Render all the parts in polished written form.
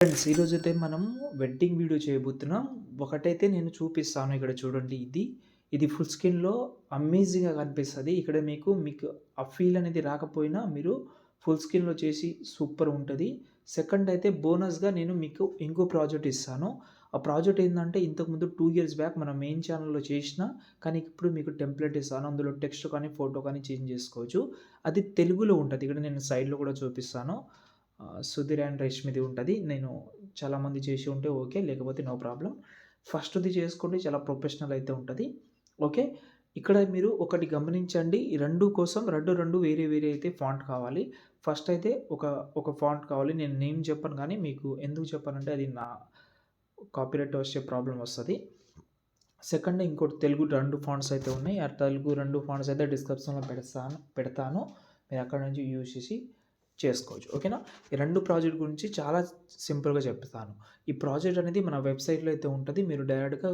Friends ఈరోజైతే మనం wedding video చేయబోతున్నాం. ఒకటైతే నేను చూపిస్తాను ఇక్కడ చూడండి ఇది ఫుల్ స్క్రీన్‌లో అమేజింగ్‌గా కనిపిస్తది. ఇక్కడ మీకు ఆ ఫీల్ అనేది రాకపోయినా మీరు ఫుల్ స్క్రీన్‌లో చేసి సూపర్ ఉంటది. సెకండ్ అయితే బోనస్‌గా నేను మీకు ఇంకో ప్రాజెక్ట్ ఇస్తాను. ఆ ప్రాజెక్ట్ ఏందంటే ఇంతకుముందు 2 ఇయర్స్ బ్యాక్ మన మెయిన్ ఛానెల్‌లో చేసిన కానీ ఇప్పుడు మీకు టెంప్లేట్ ఇస్తాను. అందులో టెక్స్ట్ కానీ, ఫోటో కానీ చేంజ్ చేసుకోవచ్చు. అది తెలుగులో ఉంటది. ఇక్కడ నేను సైడ్‌లో కూడా చూపిస్తాను. సుధీర్ అండ్ రేష్మిది ఉంటది. నేను చాలామంది చేసి ఉంటే ఓకే. లేకపోతే నో ప్రాబ్లమ్. ఫస్ట్‌ది చేసుకోండి. చాలా ప్రొఫెషనల్ అయితే ఉంటది. ఓకే. ఇక్కడ మీరు ఒకటి గమనించండి. ఈ 2 కోసం 2 వేరే వేరే అయితే ఫాంట్ కావాలి. ఫస్ట్ అయితే ఒక ఫాంట్ కావాలి. నేను నేమ్ చెప్పను గానీ మీకు ఎందుకు చెప్పానంటే అది నా కాపీరైట్ వచ్చే ప్రాబ్లమ్ వస్తది. సెకండ్ ఇంకోటి తెలుగు 2 ఫాంట్స్ అయితే ఉన్నాయి. ఆ తెలుగు 2 ఫాంట్స్ అయితే డిస్క్రిప్షన్‌లో పెడతాను. మీరు అక్కడ నుంచి యూజ్ చేసి చేసుకోవచ్చు. ఓకేనా? ఈ 2 ప్రాజెక్ట్ గురించి చాలా సింపుల్‌గా చెప్తాను. ఈ ప్రాజెక్ట్ అనేది మన వెబ్‌సైట్‌లో అయితే ఉంటది. మీరు డైరెక్ట్‌గా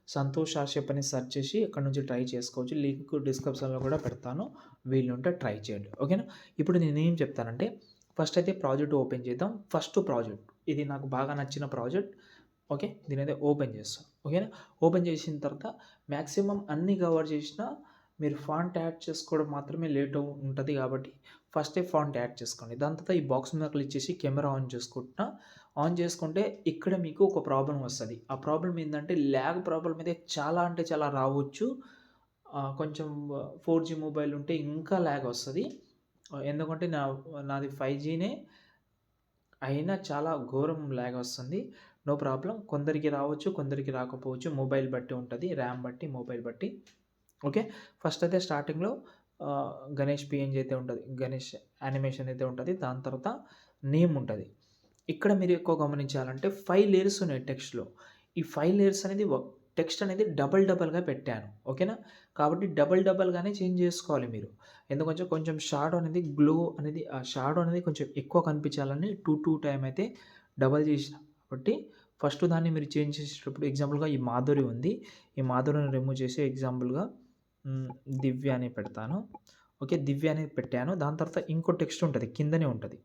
సంతోష్ ఆషిఫ్ అని సెర్చ్ చేసి అక్కడ నుంచి ట్రై చేసుకోవచ్చు. లింక్ డిస్క్రిప్షన్‌లో కూడా పెడతాను. వీలుంటే ట్రై చేయండి. ఓకేనా? ఇప్పుడు నేనేం చెప్తానంటే ఫస్ట్ అయితే ప్రాజెక్ట్ ఓపెన్ చేద్దాం. ఫస్ట్ ప్రాజెక్ట్ ఇది నాకు బాగా నచ్చిన ప్రాజెక్ట్. ఓకే. దీనైతే ఓపెన్ చేస్తాను. ఓకేనా? ఓపెన్ చేసిన తర్వాత మాక్సిమం అన్నీ కవర్ చేసినా మీరు ఫాంట్ యాడ్ చేసుకోవడం మాత్రమే లేట్ ఉంటది కాబట్టి ఫస్టే ఫాంట్ యాడ్ చేసుకోండి. దాని తర్వాత ఈ బాక్స్ మీద క్లిక్ చేసి కెమెరా ఆన్ చేసుకుంటున్నా. ఆన్ చేసుకుంటే ఇక్కడ మీకు ఒక ప్రాబ్లమ్ వస్తది. ఆ ప్రాబ్లమ్ ఏందంటే ల్యాగ్ ప్రాబ్లమ్ అయితే చాలా అంటే చాలా రావచ్చు. కొంచెం 4G మొబైల్ ఉంటే ఇంకా ల్యాగ్ వస్తది. ఎందుకంటే నాది 5Gనే అయినా చాలా ఘోరం ల్యాగ్ వస్తుంది. No problem. కొందరికి రావచ్చు, కొందరికి రాకపోవచ్చు. మొబైల్ బట్టి ఉంటది. ర్యామ్ బట్టి, మొబైల్ బట్టి. ఓకే. ఫస్ట్ అయితే స్టార్టింగ్‌లో గణేష్ పీఎన్‌జీ అయితే ఉంటది. గణేష్ యానిమేషన్ అయితే ఉంటది. దాని తర్వాత నేమ్ ఉంటది. ఇక్కడ మీరు ఎక్కువ గమనించాలంటే 5 లేయర్స్ ఉన్నాయి టెక్స్ట్‌లో. ఈ 5 లేయర్స్ అనేది టెక్స్ట్ అనేది డబుల్‌గా పెట్టాను. ఓకేనా? కాబట్టి డబుల్‌గానే చేంజ్ చేసుకోవాలి మీరు. ఎందుకంటే కొంచెం షాడో అనేది గ్లో అనేది ఆ షాడో అనేది కొంచెం ఎక్కువ కనిపించాలని 2 టైమ్ అయితే డబల్ చేసిన. కాబట్టి ఫస్ట్ దాన్ని మీరు చేంజ్ చేసేటప్పుడు ఎగ్జాంపుల్‌గా ఈ మాధురి ఉంది. ఈ మాధురిని రిమూవ్ చేసి ఎగ్జాంపుల్‌గా దివ్య అని పెడతాను. ఓకే. దివ్య అనేది పెట్టాను. దాని తర్వాత ఇంకో టెక్స్ట్ ఉంటది. కిందనే ఉంటది.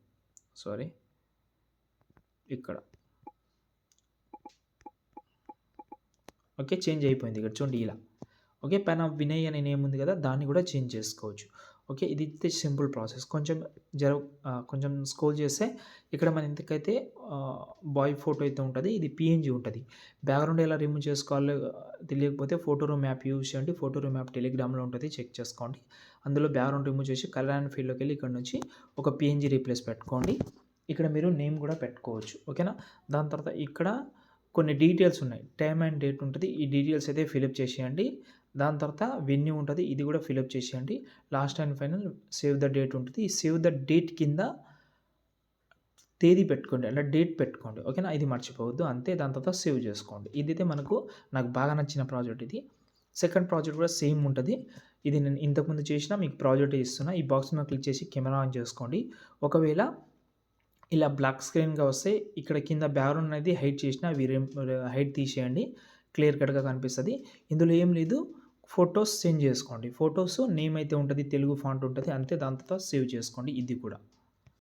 సారీ. ఇక్కడ. ఓకే. చేంజ్ అయిపోయింది. ఇక్కడ చూడండి ఇలా. ఓకే. పైన వినయ్ అనే నేమ్ ఉంది కదా! దాన్ని కూడా చేంజ్ చేసుకోవచ్చు. ఓకే. ఇదైతే సింపుల్ ప్రాసెస్. కొంచెం స్క్రోల్ చేస్తే ఇక్కడ మన ఇంతకైతే బాయ్ ఫోటో అయితే ఉంటది. ఇది పీఎన్‌జీ ఉంటది. బ్యాక్‌గ్రౌండ్ ఎలా రిమూవ్ చేసుకోవాలో తెలియకపోతే ఫోటో రూమ్ యాప్ యూజ్ చేయండి. ఫోటో రూమ్ యాప్ టెలిగ్రామ్‌లో ఉంటది. చెక్ చేసుకోండి. అందులో బ్యాక్‌గ్రౌండ్ రిమూవ్ చేసి కలర్ అండ్ ఫీల్డ్‌లోకెళ్ళి ఇక్కడ నుంచి ఒక పీఎన్‌జీ రీప్లేస్ పెట్టుకోండి. ఇక్కడ మీరు నేమ్ కూడా పెట్టుకోవచ్చు. ఓకేనా? దాని తర్వాత ఇక్కడ కొన్ని డీటెయిల్స్ ఉన్నాయి. టైమ్ అండ్ డేట్ ఉంటది. ఈ డీటెయిల్స్ అయితే ఫిలప్ చేసేయండి. దాని తర్వాత వెన్యూ ఉంటది. ఇది కూడా ఫిలప్ చేసేయండి. Last and final save the date ఉంటది. ఈ సేవ్ ద డేట్ కింద తేదీ పెట్టుకోండి. అంటే డేట్ పెట్టుకోండి. ఓకేనా? ఇది మర్చిపోవద్దు. అంతే దాని తర్వాత సేవ్ చేసుకోండి. ఇదైతే నాకు బాగా నచ్చిన ప్రాజెక్ట్ ఇది. సెకండ్ ప్రాజెక్ట్ కూడా సేమ్ ఉంటది. ఇది నేను ఇంతకుముందు చేసిన మీకు ప్రాజెక్టే ఇస్తున్నా. ఈ బాక్స్ మీద క్లిక్ చేసి కెమెరా ఆన్ చేసుకోండి. ఒకవేళ ఇలా బ్లాక్ స్క్రీన్‌గా వస్తే ఇక్కడ కింద బ్యాక్‌గ్రౌండ్ అనేది హైడ్ చేసిన హైడ్ తీసేయండి. క్లియర్ కట్‌గా కనిపిస్తది. ఇందులో ఏం లేదు. ఫోటోస్ చేంజ్ చేసుకోండి. ఫోటోస్ నేమ్ అయితే ఉంటది. తెలుగు ఫాంట్ ఉంటది. అంతే దాని తర్వాత సేవ్ చేసుకోండి ఇది కూడా.